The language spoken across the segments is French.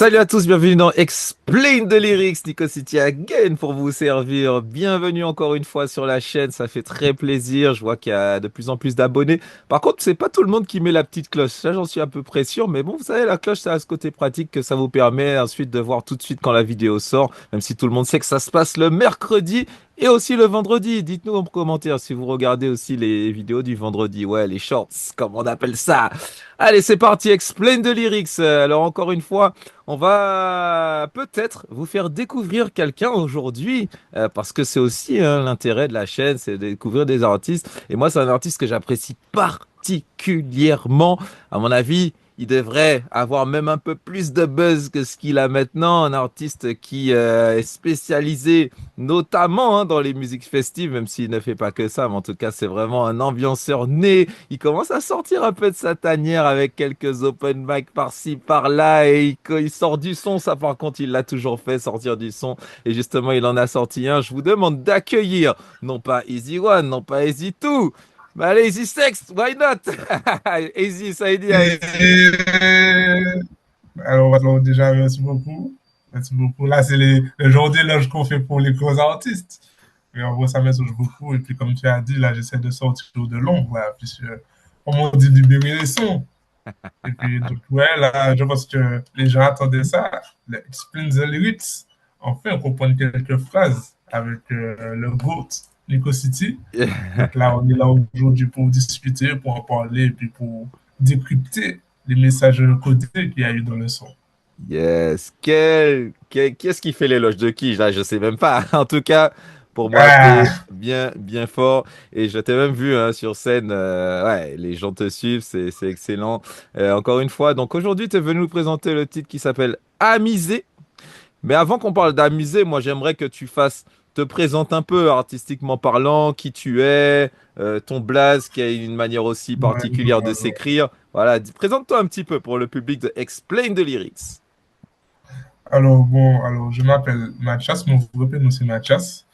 Salut à tous, bienvenue dans Explain the Lyrics, Nico City again pour vous servir. Bienvenue encore une fois sur la chaîne, ça fait très plaisir. Je vois qu'il y a de plus en plus d'abonnés. Par contre, c'est pas tout le monde qui met la petite cloche. Ça, j'en suis à peu près sûr. Mais bon, vous savez, la cloche, ça a ce côté pratique que ça vous permet ensuite de voir tout de suite quand la vidéo sort. Même si tout le monde sait que ça se passe le mercredi et aussi le vendredi. Dites-nous en commentaire si vous regardez aussi les vidéos du vendredi. Ouais, les shorts, comme on appelle ça. Allez, c'est parti, Explain the Lyrics. Alors encore une fois, on va peut-être vous faire découvrir quelqu'un aujourd'hui, parce que c'est aussi hein, l'intérêt de la chaîne, c'est de découvrir des artistes. Et moi, c'est un artiste que j'apprécie particulièrement. À mon avis, il devrait avoir même un peu plus de buzz que ce qu'il a maintenant. Un artiste qui est spécialisé notamment hein, dans les musiques festives, même s'il ne fait pas que ça. Mais en tout cas, c'est vraiment un ambianceur né. Il commence à sortir un peu de sa tanière avec quelques open mic par-ci, par-là. Et il sort du son. Ça, par contre, il l'a toujours fait, sortir du son. Et justement, il en a sorti un. Je vous demande d'accueillir, non pas Easy One, non pas Easy Two, mais allez, Easy Sex, why not? Easy, ça a dit à Easy. Alors, déjà, merci beaucoup. Merci beaucoup. Là, c'est le genre d'éloge qu'on fait pour les gros artistes. Mais en gros, ça me touche beaucoup. Et puis, comme tu as dit, là, j'essaie de sortir de l'ombre, voilà, puisque, comme on dit, libérer les sons. Et puis, donc, ouais, là, je pense que les gens attendaient ça. Le Explain the Lyrics. Enfin, on comprend quelques phrases avec le GOAT, Nico City. Donc là, on est là aujourd'hui pour discuter, pour en parler, et puis pour décrypter les messages codés qu'il y a eu dans le son. Yes, qu'est-ce qui fait l'éloge de qui? Là, je sais même pas. En tout cas, pour moi, c'est Ah, bien, bien fort. Et je t'ai même vu hein, sur scène. Ouais, les gens te suivent, c'est excellent. Encore une fois, donc aujourd'hui, tu es venu nous présenter le titre qui s'appelle Amusé. Mais avant qu'on parle d'amuser, moi, j'aimerais que tu fasses, te présentes un peu artistiquement parlant, qui tu es, ton blaze, qui a une manière aussi ouais, particulière de s'écrire. Voilà, présente-toi un petit peu pour le public de Explain the Lyrics. bon, alors je m'appelle Mathias, mon vrai prénom c'est Mathias.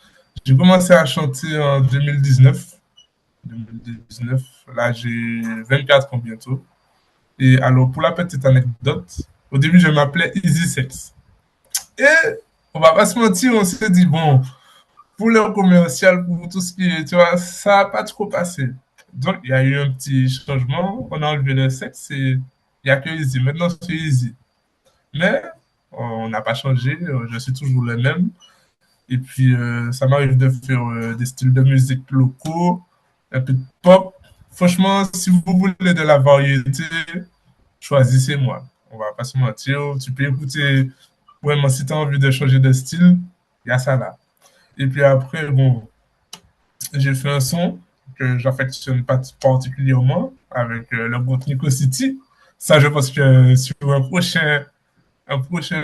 J'ai commencé à chanter en 2019. 2019, là j'ai 24 ans bientôt. Et alors pour la petite anecdote, au début je m'appelais Easy Sex. Et on va pas se mentir, on s'est dit, bon, pour le commercial, pour tout ce qui est, tu vois, ça n'a pas trop passé. Donc, il y a eu un petit changement. On a enlevé le sexe et il n'y a que Easy. Maintenant, c'est Easy. Mais on n'a pas changé. Je suis toujours le même. Et puis, ça m'arrive de faire des styles de musique locaux, un peu de pop. Franchement, si vous voulez de la variété, choisissez-moi. On va pas se mentir. Tu peux écouter, vraiment, si tu as envie de changer de style, il y a ça là. Et puis après, bon, j'ai fait un son que j'affectionne pas particulièrement avec le groupe Nico City. Ça, je pense que sur un prochain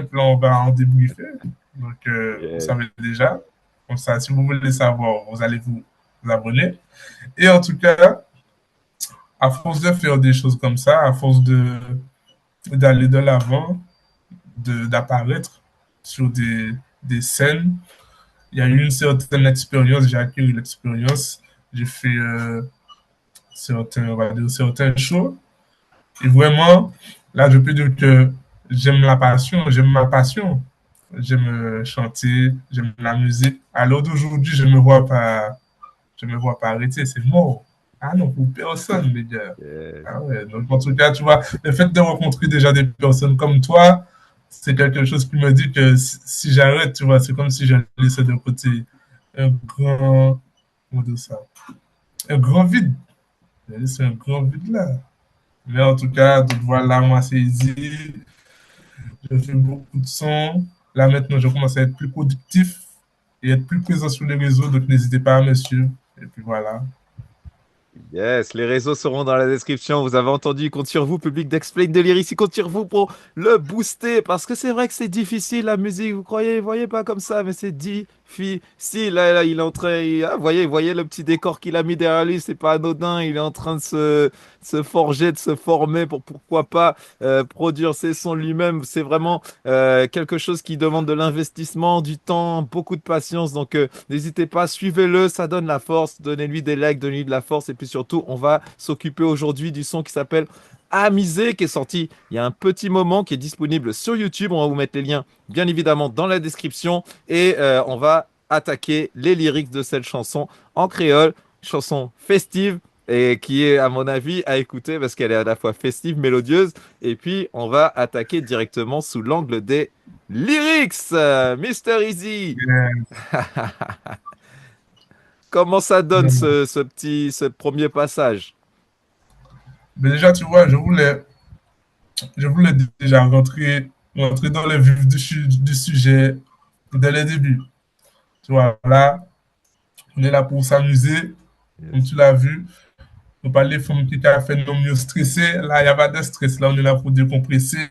plan, on va en débriefer. Donc, vous Yes. savez déjà. Comme ça, si vous voulez savoir, vous allez vous abonner. Et en tout cas, à force de faire des choses comme ça, à force d'aller de l'avant, d'apparaître sur des scènes, il y a eu une certaine expérience, j'ai acquis l'expérience, j'ai fait certains, on va dire, certains shows. Et vraiment, là, je peux dire que j'aime la passion, j'aime ma passion. J'aime chanter, j'aime la musique. À l'heure d'aujourd'hui, je me vois pas arrêter, c'est mort. Ah non, pour personne, les gars. Yes. Ah ouais, donc en tout cas, tu vois, le fait de rencontrer déjà des personnes comme toi, c'est quelque chose qui me dit que si j'arrête, tu vois, c'est comme si je laissais de côté un grand, comment dire ça, un grand vide. J'ai laissé un grand vide là. Mais en tout cas, donc voilà, moi c'est easy. Je fais beaucoup de sons. Là maintenant, je commence à être plus productif et être plus présent sur les réseaux. Donc n'hésitez pas à me suivre. Et puis voilà. Yes, les réseaux seront dans la description. Vous avez entendu, il compte sur vous, public d'Explain Deliris. Il compte sur vous pour le booster. Parce que c'est vrai que c'est difficile, la musique. Vous croyez, voyez pas comme ça, mais c'est difficile. Là, il est en train. Voyez le petit décor qu'il a mis derrière lui. C'est pas anodin. Il est en train de se forger, de se former pour pourquoi pas produire ses sons lui-même. C'est vraiment quelque chose qui demande de l'investissement, du temps, beaucoup de patience. Donc, n'hésitez pas, suivez-le. Ça donne la force. Donnez-lui des likes, donnez-lui de la force. Et puis surtout, on va s'occuper aujourd'hui du son qui s'appelle Amisé qui est sorti il y a un petit moment, qui est disponible sur YouTube. On va vous mettre les liens, bien évidemment, dans la description. Et on va attaquer les lyrics de cette chanson en créole, chanson festive et qui est, à mon avis, à écouter parce qu'elle est à la fois festive, mélodieuse. Et puis, on va attaquer directement sous l'angle des lyrics. Mr. Easy, Yeah. comment ça donne Vraiment. ce premier passage? Mais déjà, tu vois, je voulais déjà rentrer dans le vif du sujet dès le début. Tu vois, là, on est là pour s'amuser, comme Yes. tu l'as vu. On parle des femmes qui ont fait nos mieux stressés. Là, il n'y a pas de stress. Là, on est là pour décompresser.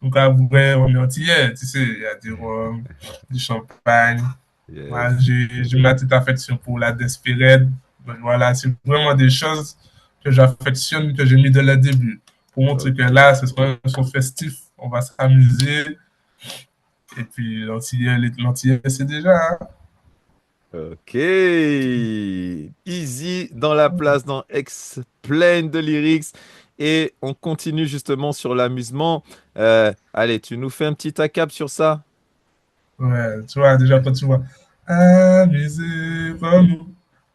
Donc, à vrai, on est entier. Tu sais, il y a du champagne. Yes. Voilà, j'ai ma petite affection pour la Desperate. Donc, voilà, c'est vraiment des choses que j'affectionne, que j'ai mis dès le début. Pour montrer que Ok. là, ce sera un son festif. On va s'amuser. Et puis, l'antillais, c'est déjà. Ok. Easy dans la place, dans Explain the Lyrics. Et on continue justement sur l'amusement. Allez, tu nous fais un petit ACAP sur ça? Ouais, tu vois, déjà, quand tu vois. Amusez-vous.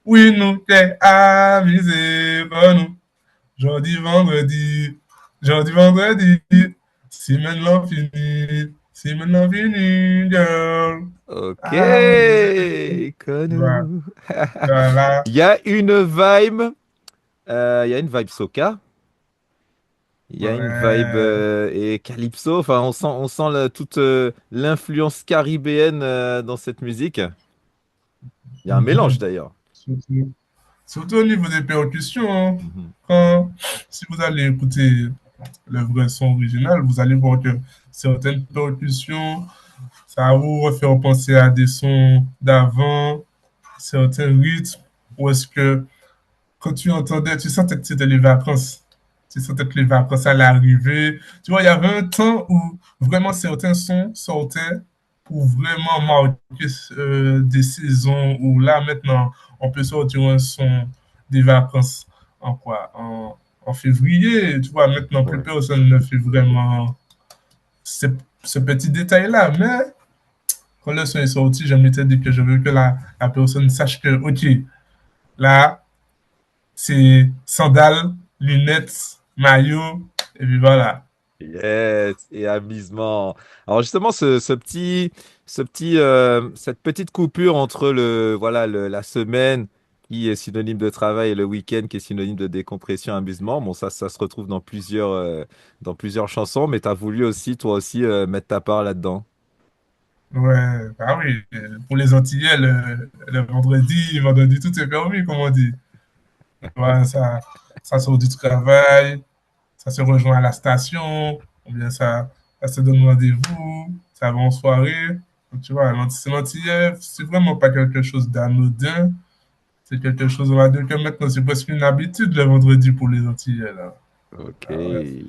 Oui, nous, t'es amusez-vous. Jeudi, vendredi, jeudi, vendredi, si maintenant fini, si maintenant fini, girl. Ok. Ah, voilà, Connu. voilà, Il y a une vibe. Il y a une vibe soca. Il y a une vibe ouais. et calypso. Enfin, on sent toute l'influence caribéenne dans cette musique. Il y a un mélange Mhm. d'ailleurs. Surtout, surtout au niveau des percussions, hein. Mhm. Si vous allez écouter le vrai son original, vous allez voir que certaines percussions, ça va vous refaire penser à des sons d'avant, certains rythmes, ou est-ce que quand tu entendais, tu sentais que c'était les vacances. Tu sentais que les vacances allaient arriver. Tu vois, il y avait un temps où vraiment certains sons sortaient pour vraiment marquer des saisons où là, maintenant, on peut sortir un son des vacances en quoi? En février. Tu vois, maintenant, plus Ouais. personne ne fait vraiment ce, ce petit détail-là. Mais quand le son est sorti, je m'étais dit que je veux que la personne sache que, OK, là, c'est sandales, lunettes, maillot, et puis voilà. Yes, et amusement. Alors justement, cette petite coupure entre la semaine qui est synonyme de travail et le week-end qui est synonyme de décompression, amusement. Bon, ça se retrouve dans plusieurs chansons, mais tu as voulu aussi, toi aussi, mettre ta part là-dedans. Ouais, bah oui, pour les Antillais, le vendredi, tout est permis, comme on dit. Ouais, ça sort du travail, ça se rejoint à la station, ou bien ça se donne rendez-vous, ça va en soirée. Donc, tu vois, l'Antillais, c'est vraiment pas quelque chose d'anodin, c'est quelque chose, on va dire que maintenant, c'est presque une habitude le vendredi pour les Antillais, là. Ok. Ah ouais.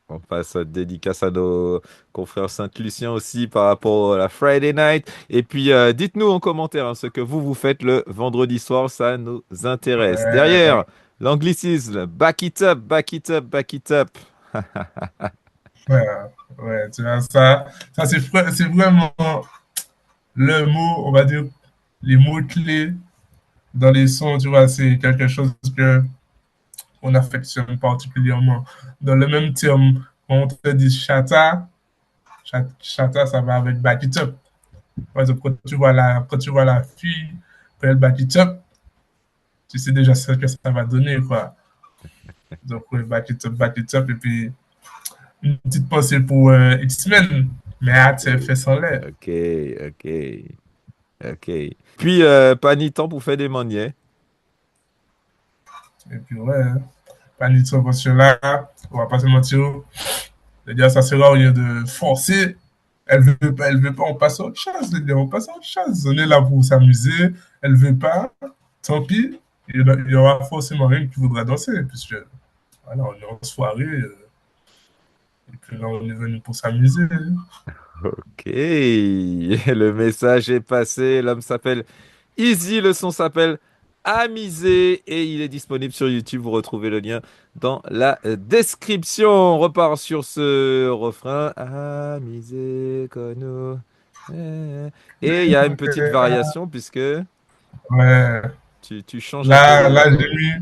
On passe dédicace à nos confrères Saint-Lucien aussi par rapport à la Friday night. Et puis, dites-nous en commentaire ce que vous faites le vendredi soir, ça nous intéresse. Ouais, Derrière, l'anglicisme, back it up, back it up, back it up. ouais, ouais, tu vois, ça c'est vraiment le mot, on va dire, les mots-clés dans les sons, tu vois, c'est quelque chose que on affectionne particulièrement. Dans le même terme, quand on te dit chata, chata, ça va avec back it up. Par exemple, quand tu vois la fille, quand elle back it up, tu sais déjà ce que ça va donner, quoi. Donc, ouais, back it up, et puis une petite pensée pour X-Men, mais hâte, c'est fait sans l'air. Ok, ok, ok. Puis, pas ni temps pour faire des manières. Et puis, ouais, pas du tout, parce que là, on va pas se mentir, les gars, ça sert à rien de forcer. Elle veut pas, on passe à autre chose, les gars, on passe à autre chose. On est là pour s'amuser, elle veut pas, tant pis, il y aura forcément rien qui voudra danser, puisque, voilà, on est en soirée, et puis là, on est venu pour s'amuser. Ok, le message est passé. L'homme s'appelle Easy, le son s'appelle Amusé et il est disponible sur YouTube. Vous retrouvez le lien dans la description. On repart sur ce refrain. Amusé, Kono. Et il y a une petite variation puisque Ouais. tu changes un peu Là, les.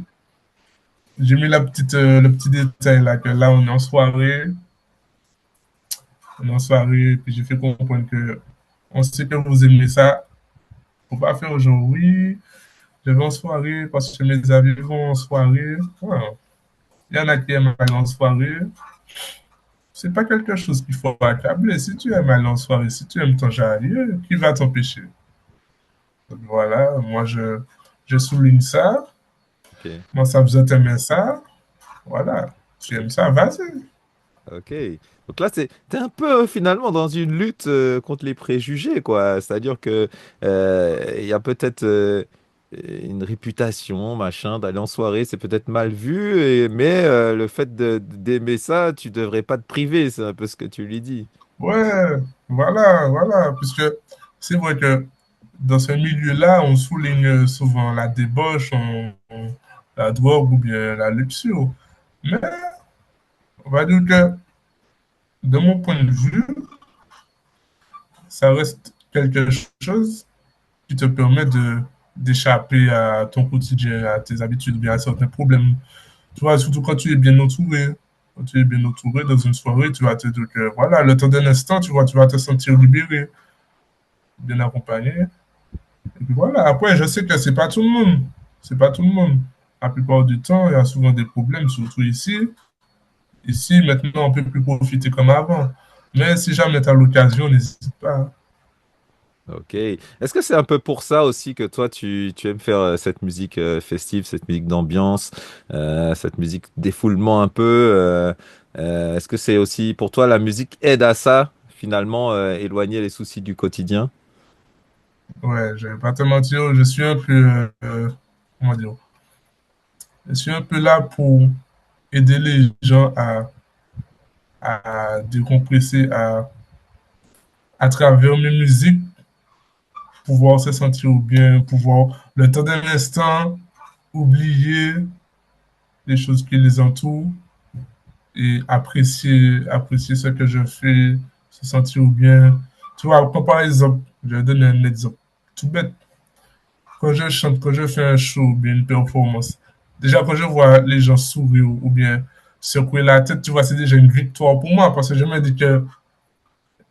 j'ai mis le petit détail là, que là, on est en soirée, puis j'ai fait comprendre que on sait que vous aimez ça. Faut pas faire genre, oui, je vais en soirée parce que mes amis vont en soirée. Ouais. Il y en a qui aiment aller en soirée. C'est pas quelque chose qu'il faut accabler. Si tu aimes aller en soirée, si tu aimes ton jarier, qui va t'empêcher? Donc voilà, je souligne ça. Ok. Moi, ça vous aimez ça. Voilà. Tu aimes ça, vas-y. Ok. Donc là, t'es un peu finalement dans une lutte contre les préjugés, quoi. C'est-à-dire que il y a peut-être une réputation, machin, d'aller en soirée, c'est peut-être mal vu, mais le fait d'aimer ça, tu devrais pas te priver, c'est un peu ce que tu lui dis. Ouais, voilà, voilà. Puisque c'est vrai que dans ce milieu-là, on souligne souvent la débauche, la drogue ou bien la luxure. Mais on va dire que, de mon point de vue, ça reste quelque chose qui te permet d'échapper à ton quotidien, à tes habitudes, bien à certains problèmes. Tu vois, surtout quand tu es bien entouré. Quand tu es bien entouré dans une soirée, tu vas te dire que, voilà, le temps d'un instant, tu vois, tu vas te sentir libéré, bien accompagné. Et puis voilà, après, je sais que c'est pas tout le monde. C'est pas tout le monde. La plupart du temps, il y a souvent des problèmes, surtout ici. Ici, maintenant, on peut plus profiter comme avant. Mais si jamais tu as l'occasion, n'hésite pas. Ok. Est-ce que c'est un peu pour ça aussi que toi, tu aimes faire cette musique festive, cette musique d'ambiance, cette musique défoulement un peu est-ce que c'est aussi pour toi la musique aide à ça, finalement, éloigner les soucis du quotidien? Ouais, je vais pas te mentir, je suis un peu, comment dire, je suis un peu là pour aider les gens à décompresser, à travers mes musiques, pouvoir se sentir bien, pouvoir, le temps d'un instant, oublier les choses qui les entourent et apprécier ce que je fais, se sentir bien. Tu vois, quand par exemple, je vais donner un exemple tout bête. Quand je chante, quand je fais un show ou bien une performance, déjà quand je vois les gens sourire ou bien secouer la tête, tu vois, c'est déjà une victoire pour moi parce que je me dis que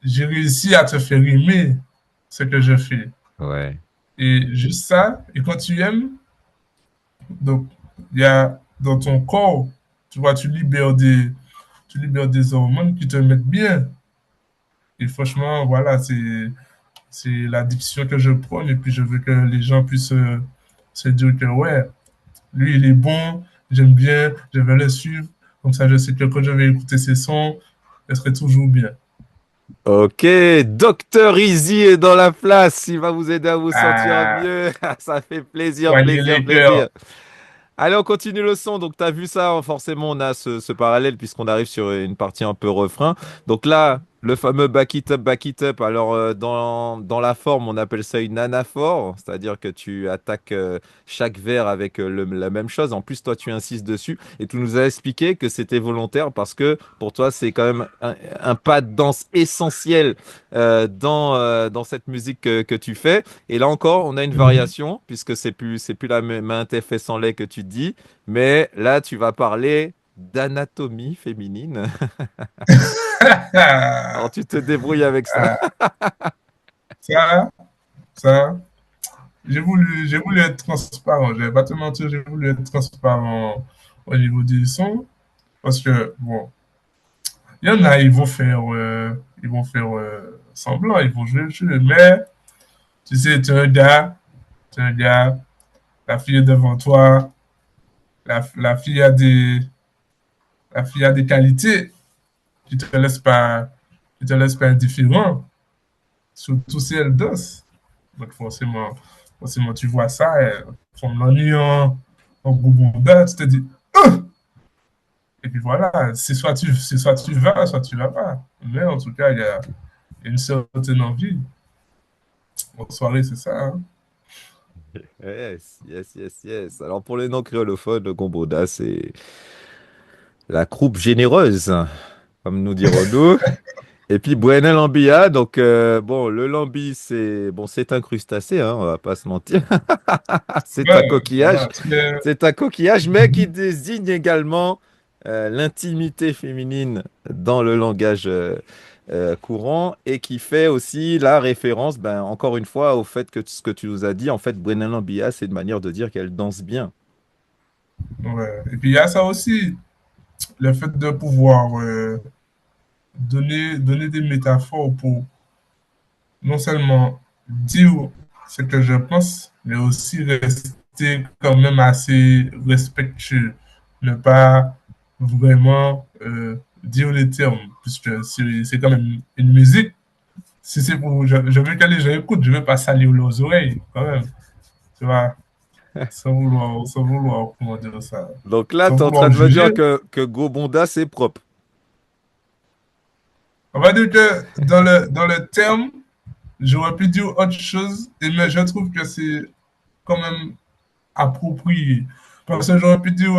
j'ai réussi à te faire aimer ce que je fais. Ouais. Et juste ça, et quand tu aimes, donc il y a dans ton corps, tu vois, tu libères des hormones qui te mettent bien. Et franchement, voilà, c'est l'addiction que je prône. Et puis, je veux que les gens puissent se dire que, ouais, lui, il est bon, j'aime bien, je vais le suivre. Comme ça, je sais que quand je vais écouter ses sons, je serai toujours bien. Ok, Docteur Easy est dans la place, il va vous aider à vous sentir Ah, mieux. Ça fait plaisir, soigner plaisir, les cœurs. plaisir. Allez, on continue le son. Donc, tu as vu ça, hein, forcément, on a ce parallèle puisqu'on arrive sur une partie un peu refrain. Donc là, le fameux back it up, back it up. Alors, dans la forme, on appelle ça une anaphore, c'est-à-dire que tu attaques chaque vers avec la même chose. En plus, toi, tu insistes dessus et tu nous as expliqué que c'était volontaire parce que pour toi, c'est quand même un pas de danse essentiel dans cette musique que tu fais. Et là encore, on a une Mhm. variation, puisque c'est plus la main tes fesses en lait que tu te dis, mais là, tu vas parler d'anatomie féminine. Alors, tu te débrouilles avec ça. Ah, ça, ça, j'ai voulu être transparent. Je vais pas te mentir, j'ai voulu être transparent au niveau du son. Parce que, bon, il y en a, ils vont faire semblant, ils vont jouer le jeu. Mais, tu sais, tu es un gars, la fille est devant toi, la fille a la fille a des qualités qui te laissent pas, qui te laissent pas indifférent, surtout si elle danse. Donc, forcément, tu vois ça, son ennui en boubonda, tu te dis, ah! Et puis voilà, c'est soit tu vas pas. Mais en tout cas, il y a une certaine envie. En soirée, c'est ça. Hein. Yes, yes, yes, yes. Alors pour les non-créolophones, le Gomboda, c'est la croupe généreuse, comme nous dirons-nous. Et puis Bouena Lambia, donc bon, le lambi, c'est bon, c'est un crustacé, hein, on va pas se mentir. C'est un Ouais, coquillage, voilà. Très... c'est un coquillage, mais qui désigne également l'intimité féminine dans le langage courant et qui fait aussi la référence, ben, encore une fois, au fait que ce que tu nous as dit, en fait, Bouena Lambia, c'est une manière de dire qu'elle danse bien. Ouais. Et puis il y a ça aussi, le fait de pouvoir donner des métaphores pour non seulement dire ce que je pense, mais aussi rester quand même assez respectueux. Ne pas vraiment dire les termes, puisque c'est quand même une musique. Si c'est pour, je veux que les gens écoutent, je ne veux pas salir leurs oreilles, quand même. Tu vois, sans vouloir, comment dire ça, Donc là, sans tu es en train vouloir de me juger. dire que Gobonda, c'est propre. On va dire que dans le terme, j'aurais pu dire autre chose, mais je trouve que c'est quand même approprié. Parce que Ok, j'aurais pu dire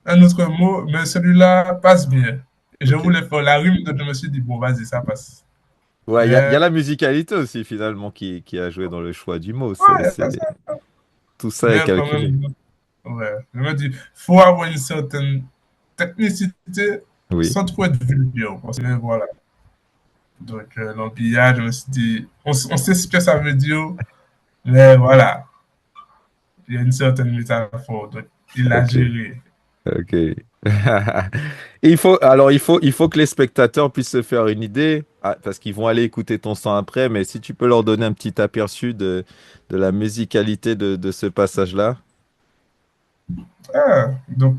un autre mot, mais celui-là passe bien. Et je ok. voulais faire la rime, donc je me suis dit, bon, vas-y, ça passe. Ouais, il y a Mais, la musicalité aussi, finalement, qui a joué dans le choix du mot. ouais, ça. Tout ça est Mais quand calculé. même, ouais. Je me dis, faut avoir une certaine technicité Oui. sans trop être vulgaire. Parce que, voilà. Donc, l'empillage, je me suis dit, on sait ce que ça veut dire, mais voilà, il y a une certaine métaphore. Donc, il l'a Ok, géré. ok. Il faut que les spectateurs puissent se faire une idée, parce qu'ils vont aller écouter ton son après, mais si tu peux leur donner un petit aperçu de la musicalité de ce passage-là. Ah, donc,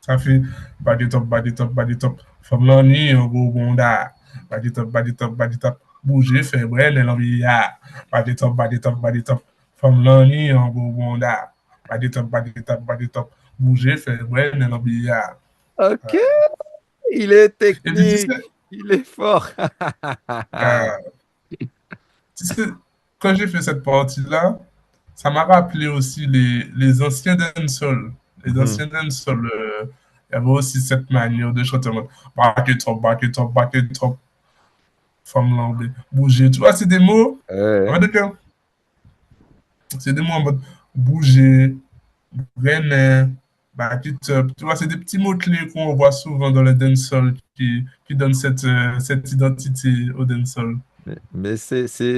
ça fait body top, body top, body top. Femme l'ennui, un gros bonda. Body top, body top, body top. Bouger, fait brel, l'envie, ya. Body top, body top, body top. Femme l'ennui, un gros bonda. Body top, body top, body top. Bouger, fait brel, l'envie, ya. Ok, il est Et puis, tu sais, technique, il est fort. euh, tu sais, quand j'ai fait cette partie-là, ça m'a rappelé aussi les anciens dancehall. Les Mhm. anciens dancehall, il y avait aussi cette manière de chanter en mode back it up, back it up, back it up. Femme l'anglais, bouger. Tu vois, c'est des mots, en Ouais. fait, c'est des mots en mode bouger, rené, back it up. Tu vois, c'est des petits mots-clés qu'on voit souvent dans le dancehall qui donnent cette identité au dancehall. Mais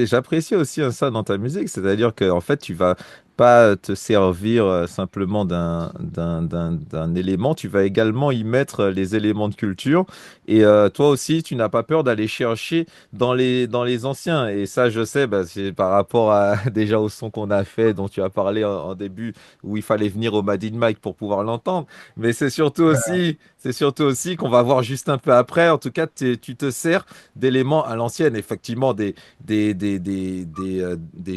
j'apprécie aussi ça dans ta musique, c'est-à-dire que en fait, tu vas pas te servir simplement d'un élément, tu vas également y mettre les éléments de culture. Et toi aussi, tu n'as pas peur d'aller chercher dans les anciens. Et ça, je sais, bah, c'est par rapport à déjà au son qu'on a fait, dont tu as parlé en début, où il fallait venir au Mad in Mic pour pouvoir l'entendre. Mais c'est surtout aussi qu'on va voir juste un peu après. En tout cas, tu te sers d'éléments à l'ancienne, effectivement, des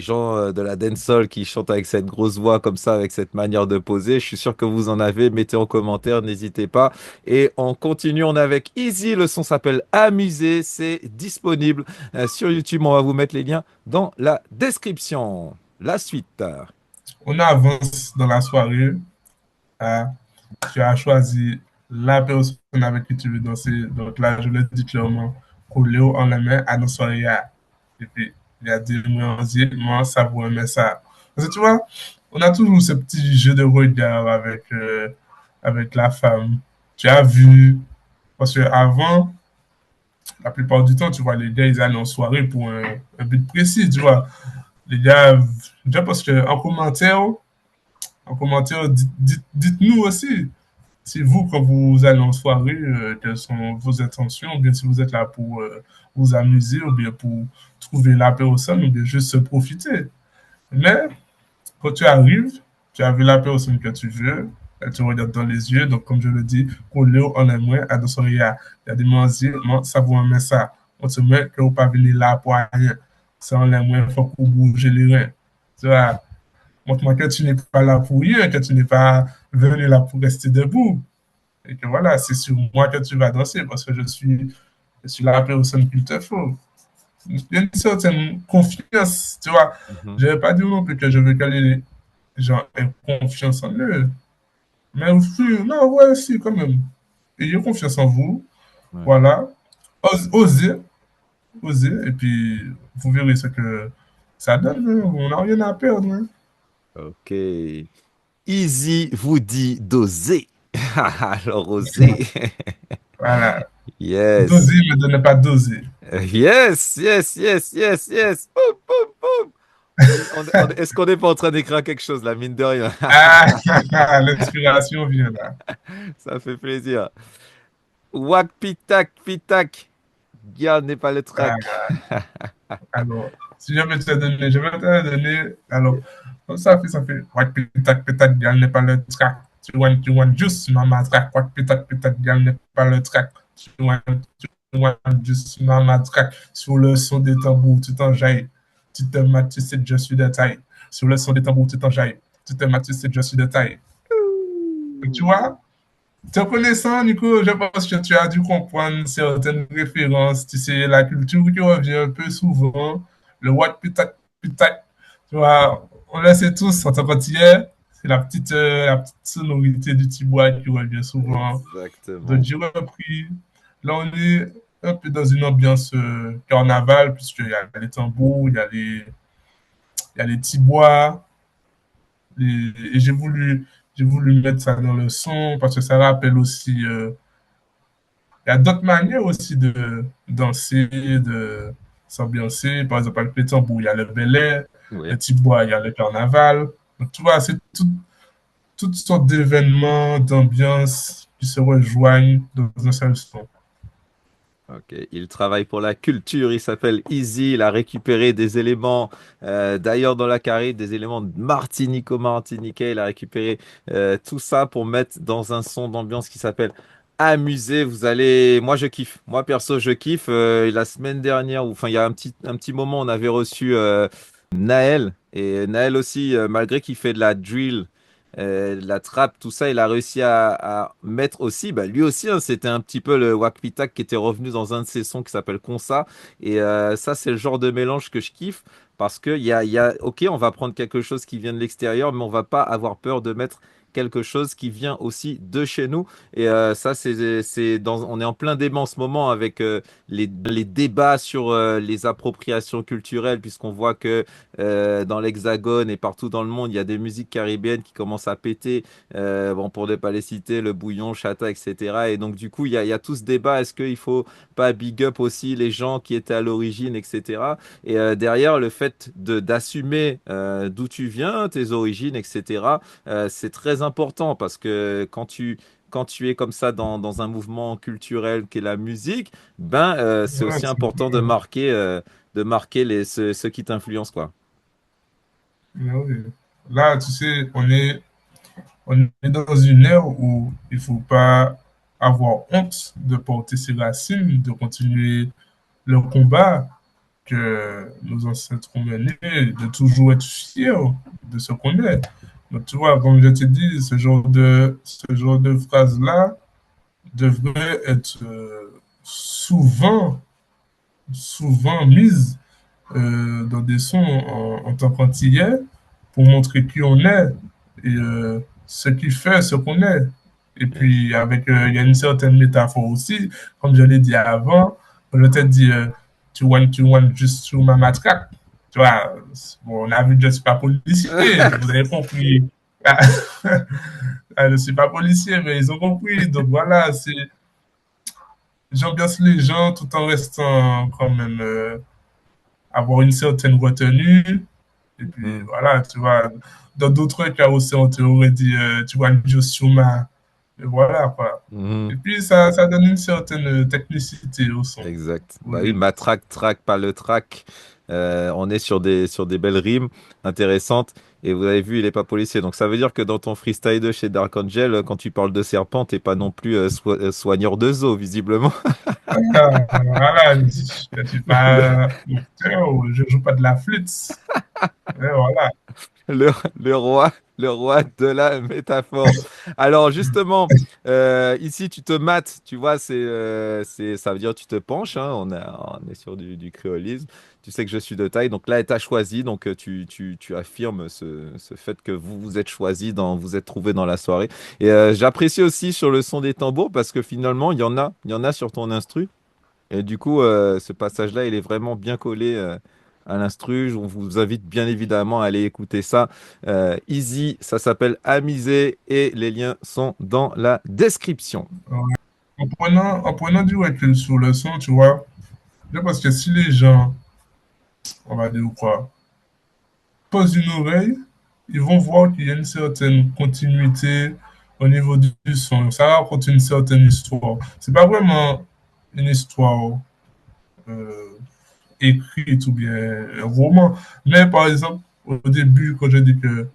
gens de la dancehall qui chantent avec cette grosse voix comme ça, avec cette manière de poser. Je suis sûr que vous en avez, mettez en commentaire, n'hésitez pas. Et on continue, on est avec Easy, le son s'appelle Amuser, c'est disponible sur YouTube, on va vous mettre les liens dans la description. La suite. On avance dans la soirée. euh, Tu as choisi la personne avec qui tu veux danser. Donc là, je le dis clairement, Léo en la main à nos soirées. Et puis, il y a des moi, ça vous aimez ça. Parce que tu vois, on a toujours ce petit jeu de regard avec la femme. Tu as vu, parce qu'avant, la plupart du temps, tu vois, les gars, ils allaient en soirée pour un but précis, tu vois. Les gars, déjà parce en commentaire, dites-nous aussi, si vous, quand vous allez en soirée, quelles sont vos intentions, ou bien si vous êtes là pour vous amuser, ou bien pour trouver la personne, ou bien juste se profiter. Mais quand tu arrives, tu as vu la personne que tu veux, elle te regarde dans les yeux, donc comme je le dis, pour Léo, on aimerait, à nos il y a des mendiers, moi, ça vous aime ça. On te met que vous pas venir là pour rien. Ça, on aimerait, il faut qu'on bouge les reins. Tu vois, montre-moi que tu n'es pas là pour rien, que tu n'es pas venu là pour rester debout. Et que voilà, c'est sur moi que tu vas danser parce que je suis la personne qu'il te faut. Il y a une certaine confiance, tu vois. Mhm. Je ne vais pas dire non plus que je veux qu'elle genre, aient confiance en eux. Mais aussi, non, ouais, si, quand même. Ayez confiance en vous. Ouais. Voilà. Osez, osez. Et puis, vous verrez ce que ça donne, hein. On n'a rien à perdre, hein. Ok. Easy vous dit d'oser. Alors oser. Voilà. Yes. Doser, mais de ne pas doser. Yes, yes, yes, yes, yes. Boum, boum, boum. Est-ce qu'on n'est pas en train d'écrire quelque chose là, mine de rien? Ah, l'inspiration vient là. Ça fait plaisir. Wak pitak pitak. Garde n'est pas le track. Ah, alors, si je vais te donner, je vais te donner, alors, ça fait, what pétate, pétate, gal n'est pas le track. Tu want juste mama track, what pétate, pétate, gal n'est pas le track. Tu want juste mama track. Sur le son des tambours, tu t'enjailles. Tu te mates, tu sais, je suis de taille. Sur le son des tambours, tu t'enjailles. Tu te mates, tu sais, je suis de taille. Tu vois? Te connaissant, Nico, je pense que tu as dû comprendre certaines références. Tu sais, la culture qui revient un peu souvent, le what pitac pitac. Tu vois, on le sait tous en tant qu'antillais, c'est la petite sonorité du tibois qui revient souvent. Donc, Exactement. j'ai repris. Là, on est un peu dans une ambiance carnaval, puisqu'il y a les tambours, il y a les tibois, et j'ai voulu mettre ça dans le son parce que ça rappelle aussi il y a d'autres manières aussi de danser, de s'ambiancer. Par exemple, avec les tambours, il y a le bel air, Oui. le tibois, il y a le carnaval. Donc, tu vois, c'est toutes sortes d'événements, d'ambiances qui se rejoignent dans un seul son. Ok, il travaille pour la culture, il s'appelle Easy, il a récupéré des éléments d'ailleurs dans la Caraïbe, des éléments martinico-martiniquais, il a récupéré tout ça pour mettre dans un son d'ambiance qui s'appelle Amuser. Vous allez, moi je kiffe, moi perso je kiffe. La semaine dernière, ou enfin il y a un petit moment, on avait reçu Naël, et Naël aussi, malgré qu'il fait de la drill, la trappe, tout ça, il a réussi à mettre aussi, bah, lui aussi, hein, c'était un petit peu le Wakpitak qui était revenu dans un de ses sons qui s'appelle Consa. Et ça, c'est le genre de mélange que je kiffe parce que ok, on va prendre quelque chose qui vient de l'extérieur, mais on va pas avoir peur de mettre quelque chose qui vient aussi de chez nous. Et ça, on est en plein débat en ce moment avec les débats sur les appropriations culturelles, puisqu'on voit que dans l'Hexagone et partout dans le monde, il y a des musiques caribéennes qui commencent à péter. Bon, pour ne pas les citer, le bouillon, chata, etc. Et donc, du coup, il y a tout ce débat. Est-ce qu'il faut pas big up aussi les gens qui étaient à l'origine, etc. Et derrière, le fait d'assumer d'où tu viens, tes origines, etc., c'est très important parce que quand tu es comme ça dans un mouvement culturel qu'est la musique, ben, c'est Ouais, aussi important de marquer ceux qui t'influencent, quoi. oui. Là, tu sais, on est dans une ère où il ne faut pas avoir honte de porter ses racines, de continuer le combat que nos ancêtres ont mené, de toujours être fiers de ce qu'on est. Donc, tu vois, comme je te dis, ce genre de phrase-là devrait être souvent mise dans des sons en tant qu'antillais pour montrer qui on est et ce qui fait ce qu'on est. Et Yes. puis, il y a une certaine métaphore aussi, comme je l'ai dit avant, je t'ai dit, tu want juste sur ma matraque. Tu vois, bon, on a vu que je ne suis pas policier, vous avez compris. Je ne suis pas policier, mais ils ont compris. Donc voilà, j'ambiance les gens tout en restant quand même avoir une certaine retenue. Et puis Mhm. voilà, tu vois, dans d'autres cas aussi, on t'aurait dit, tu vois, Josuma. Et voilà, quoi. Et Mhm. puis ça donne une certaine technicité au son. Exact. Bah oui, Oui. matraque, track, pas le track. On est sur des belles rimes intéressantes. Et vous avez vu, il est pas policier. Donc ça veut dire que dans ton freestyle de chez Dark Angel, quand tu parles de serpent, t'es pas non plus soigneur de zoo, visiblement. Voilà, je ne suis pas docteur, je ne joue pas de la flûte. Et voilà. Le, le roi de la métaphore. Alors justement, ici tu te mates, tu vois, ça veut dire tu te penches, hein, on est sur du créolisme. Tu sais que je suis de taille, donc là tu as choisi, donc tu affirmes ce fait que vous vous êtes choisi, vous êtes trouvé dans la soirée. Et j'apprécie aussi sur le son des tambours parce que finalement il y en a sur ton instru. Et du coup, ce passage-là, il est vraiment bien collé à l'instru. On vous invite bien évidemment à aller écouter ça. Easy, ça s'appelle Amusé et les liens sont dans la description. En prenant du recul sur le son, tu vois, je pense que si les gens, on va dire quoi, posent une oreille, ils vont voir qu'il y a une certaine continuité au niveau du son. Ça raconte une certaine histoire. C'est pas vraiment une histoire euh, écrite ou bien un roman. Mais par exemple, au début, quand je dis que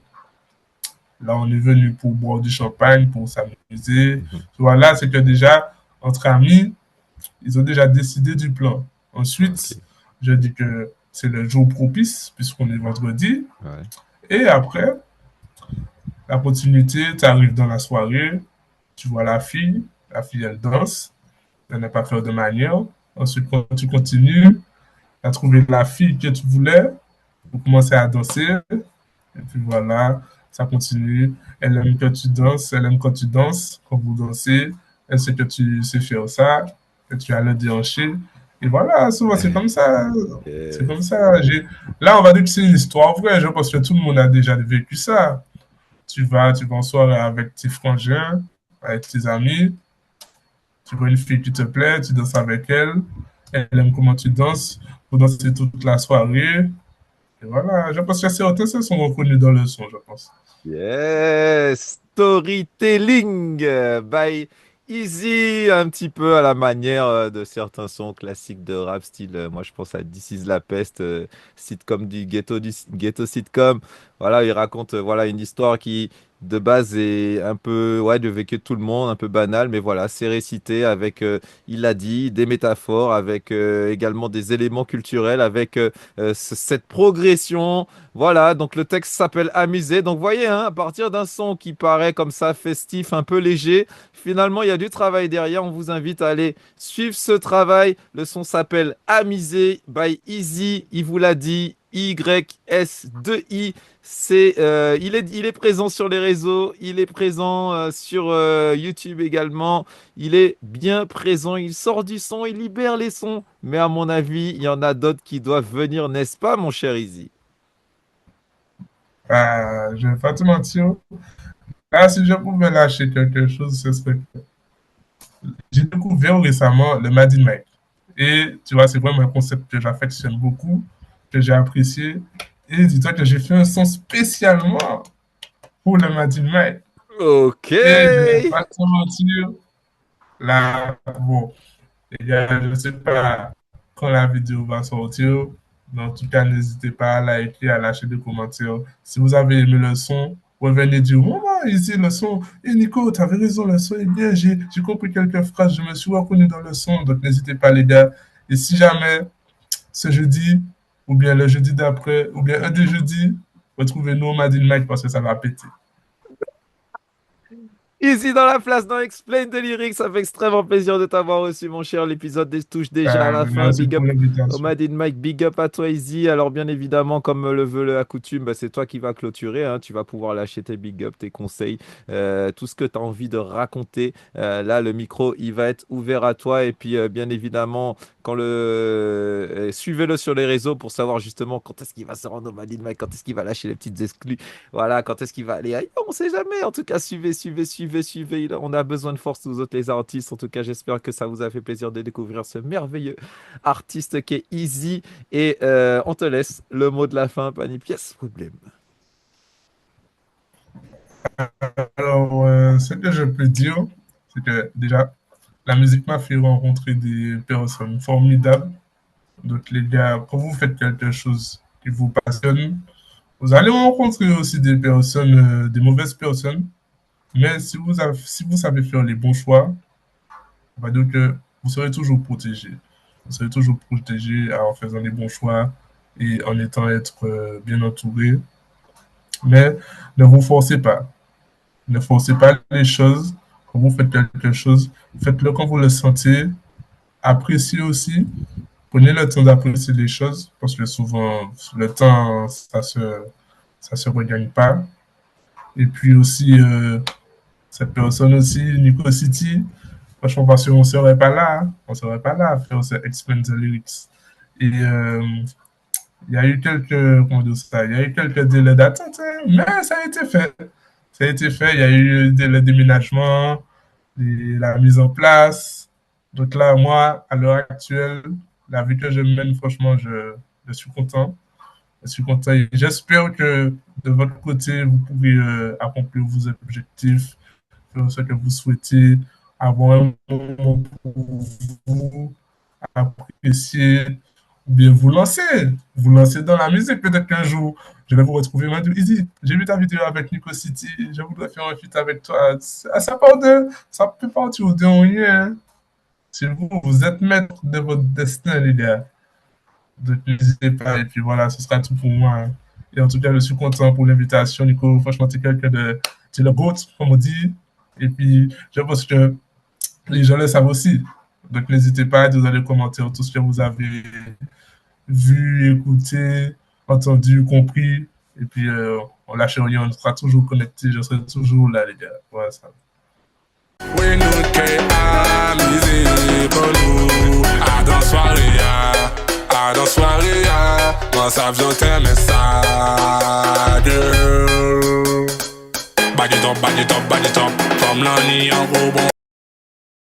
là, on est venu pour boire du champagne, pour s'amuser, Mhm. voilà, c'est que déjà, entre amis, ils ont déjà décidé du plan. Ok. Ensuite, je dis que c'est le jour propice, puisqu'on est vendredi. Ouais. Et après, la continuité, tu arrives dans la soirée, tu vois la fille, elle danse, elle n'a pas fait de manière. Ensuite, quand tu continues, tu as trouvé la fille que tu voulais, vous commencez à danser, et puis voilà, ça continue. Elle aime que tu danses, elle aime quand tu danses, quand vous dansez, elle sait que tu sais faire ça, que tu as le déhanché. Et voilà, souvent c'est comme ça. C'est comme Yes. ça. Là, on va dire que c'est une histoire vraie. Je pense que tout le monde a déjà vécu ça. Tu vas en soirée avec tes frangins, avec tes amis, tu vois une fille qui te plaît, tu danses avec elle, elle aime comment tu danses, vous dansez toute la soirée, et voilà. Je pense que certains se sont reconnus dans le son, je pense. Yes, storytelling by Easy, un petit peu à la manière de certains sons classiques de rap, style, moi je pense à This is la peste, sitcom du ghetto sitcom. Voilà, il raconte voilà une histoire qui de base est un peu ouais de vécu de tout le monde, un peu banal, mais voilà, c'est récité avec, il l'a dit, des métaphores, avec également des éléments culturels, avec cette progression. Voilà, donc le texte s'appelle Amuser. Donc voyez, hein, à partir d'un son qui paraît comme ça festif, un peu léger, finalement il y a du travail derrière. On vous invite à aller suivre ce travail. Le son s'appelle Amuser by Easy. Il vous l'a dit, YS2I. Il est présent sur les réseaux, il est présent sur YouTube également. Il est bien présent, il sort du son, il libère les sons. Mais à mon avis, il y en a d'autres qui doivent venir, n'est-ce pas, mon cher Easy? Je ne vais pas te mentir. Là, si je pouvais lâcher quelque chose, ce serait que j'ai découvert récemment le Mad in Mike. Et tu vois, c'est vraiment un concept que j'affectionne beaucoup, que j'ai apprécié. Et dis-toi que j'ai fait un son spécialement pour le Mad in Mike. Ok. Et je ne vais pas te mentir, là, bon, les gars, je ne sais pas quand la vidéo va sortir. Mais en tout cas, n'hésitez pas à liker, à lâcher des commentaires. Si vous avez aimé le son, revenez dire, maman, ici le son. Et Nico, tu avais raison, le son est bien. J'ai compris quelques phrases, je me suis reconnu dans le son. Donc n'hésitez pas, les gars. Et si jamais ce jeudi, ou bien le jeudi d'après, ou bien un des jeudis, retrouvez-nous au Madin Mike parce que ça va péter. Ici dans la place, dans Explain the Lyrics, ça fait extrêmement plaisir de t'avoir reçu, mon cher. L'épisode touche déjà à la fin. Merci Big pour up au l'invitation. Mad in Mike, big up à toi, Easy. Alors, bien évidemment, comme le veut la coutume, bah, c'est toi qui vas clôturer, hein. Tu vas pouvoir lâcher tes big up, tes conseils, tout ce que tu as envie de raconter. Là, le micro, il va être ouvert à toi. Et puis, bien évidemment, suivez-le sur les réseaux pour savoir justement quand est-ce qu'il va se rendre au Mad in Mike, quand est-ce qu'il va lâcher les petites exclus. Voilà, quand est-ce qu'il va aller ailleurs, on sait jamais. En tout cas, suivez, suivez, suivez, suivez. On a besoin de force, nous autres, les artistes. En tout cas, j'espère que ça vous a fait plaisir de découvrir ce merveilleux artiste qui est Easy. Et on te laisse le mot de la fin, pas ni pièce, problème. Alors, ce que je peux dire, c'est que déjà, la musique m'a fait rencontrer des personnes formidables. Donc, les gars, quand vous faites quelque chose qui vous passionne, vous allez rencontrer aussi des personnes, des mauvaises personnes. Mais si vous savez faire les bons choix, on va dire que vous serez toujours protégé. Vous serez toujours protégé en faisant les bons choix et en étant être bien entouré. Mais ne vous forcez pas. Ne forcez pas les choses. Quand vous faites quelque chose, faites-le quand vous le sentez. Appréciez aussi. Prenez le temps d'apprécier les choses parce que souvent, le temps, ça se regagne pas. Et puis aussi, cette personne aussi, Nico City, franchement, parce qu'on ne serait pas là. Hein. On ne serait pas là à faire ce Explain the Lyrics. Et il y a eu quelques, comment dire ça, il y a eu quelques délais d'attente, hein, mais ça a été fait. Ça a été fait, il y a eu le déménagement, la mise en place. Donc là, moi, à l'heure actuelle, la vie que je mène, franchement, je suis content. Je suis content et j'espère que de votre côté, vous pouvez accomplir vos objectifs, faire ce que vous souhaitez, avoir un moment pour vous, apprécier, ou bien vous lancer dans la musique. Peut-être qu'un jour, je vais vous retrouver et me dire, Izzy, j'ai vu ta vidéo avec Nico City, je voudrais faire un feat avec toi. Ça peut partir de rien. Si vous êtes maître de votre destin, les gars. Donc, n'hésitez pas. Et puis voilà, ce sera tout pour moi. Hein. Et en tout cas, je suis content pour l'invitation, Nico. Franchement, tu es quelqu'un de. Tu es le GOAT, comme on dit. Et puis, je pense que les gens le savent aussi. Donc, n'hésitez pas à nous dans les commentaires tout ce que vous avez vu, écouté, entendu, compris. Et puis, on lâche rien, on sera toujours connectés. Je serai toujours là, les gars. Voilà ça. We nous qu'est amusé pour nous. À dans soirée, à dans soirée, moi ça vient t'aimer ça, girl. Bad it up, comme l'année en robot.